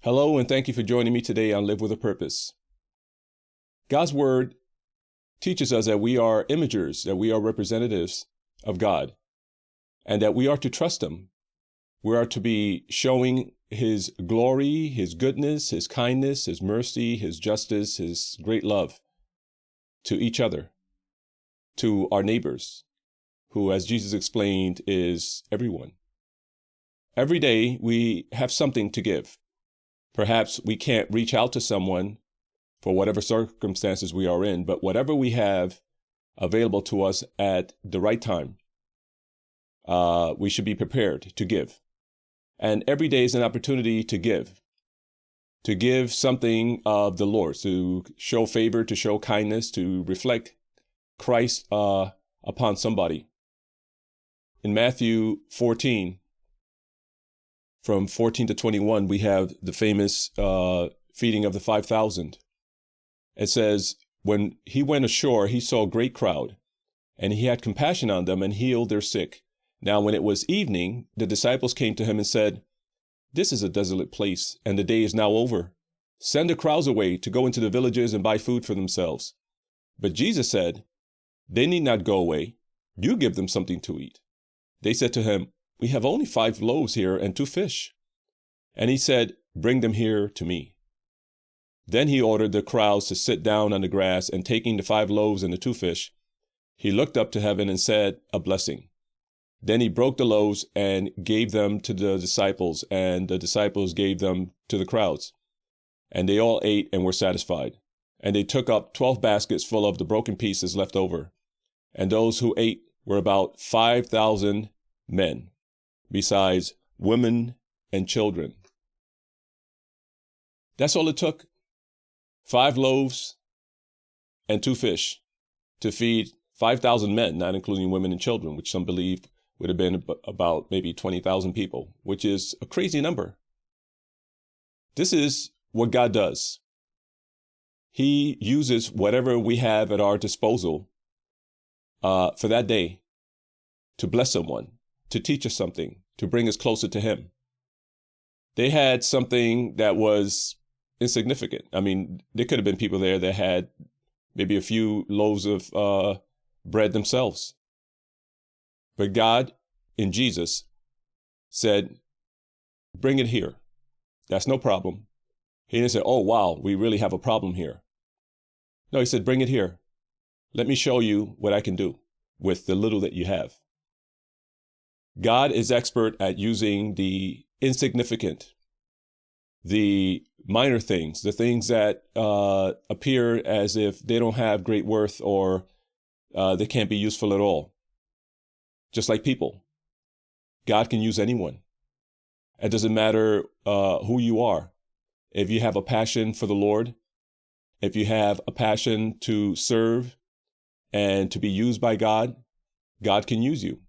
Hello, and thank you for joining me today on Live with a Purpose. God's Word teaches us that we are imagers, that we are representatives of God, and that we are to trust Him. We are to be showing His glory, His goodness, His kindness, His mercy, His justice, His great love to each other, to our neighbors, who, as Jesus explained, is everyone. Every day we have something to give. Perhaps we can't reach out to someone for whatever circumstances we are in, but whatever we have available to us at the right time, we should be prepared to give. And every day is an opportunity to give something of the Lord, to show favor, to show kindness, to reflect Christ upon somebody. In Matthew 14, from 14 to 21, we have the famous feeding of the 5,000. It says, when he went ashore, he saw a great crowd, and he had compassion on them and healed their sick. Now, when it was evening, the disciples came to him and said, "This is a desolate place, and the day is now over. Send the crowds away to go into the villages and buy food for themselves." But Jesus said, "They need not go away. You give them something to eat." They said to him, "We have only 5 loaves here and 2 fish." And he said, "Bring them here to me." Then he ordered the crowds to sit down on the grass, and taking the 5 loaves and the 2 fish, he looked up to heaven and said a blessing. Then he broke the loaves and gave them to the disciples, and the disciples gave them to the crowds. And they all ate and were satisfied. And they took up 12 baskets full of the broken pieces left over. And those who ate were about 5,000 men, besides women and children. That's all it took. 5 loaves and 2 fish to feed 5,000 men, not including women and children, which some believe would have been about maybe 20,000 people, which is a crazy number. This is what God does. He uses whatever we have at our disposal for that day to bless someone, to teach us something, to bring us closer to Him. They had something that was insignificant. I mean, there could have been people there that had maybe a few loaves of bread themselves. But God, in Jesus, said, "Bring it here. That's no problem." He didn't say, "Oh, wow, we really have a problem here." No, he said, "Bring it here. Let me show you what I can do with the little that you have." God is expert at using the insignificant, the minor things, the things that appear as if they don't have great worth or they can't be useful at all. Just like people, God can use anyone. It doesn't matter who you are. If you have a passion for the Lord, if you have a passion to serve and to be used by God, God can use you.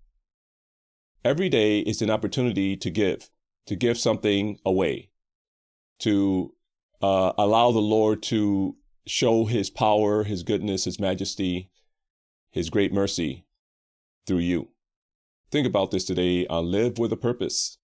Every day is an opportunity to give something away, to allow the Lord to show His power, His goodness, His majesty, His great mercy through you. Think about this today on Live with a Purpose.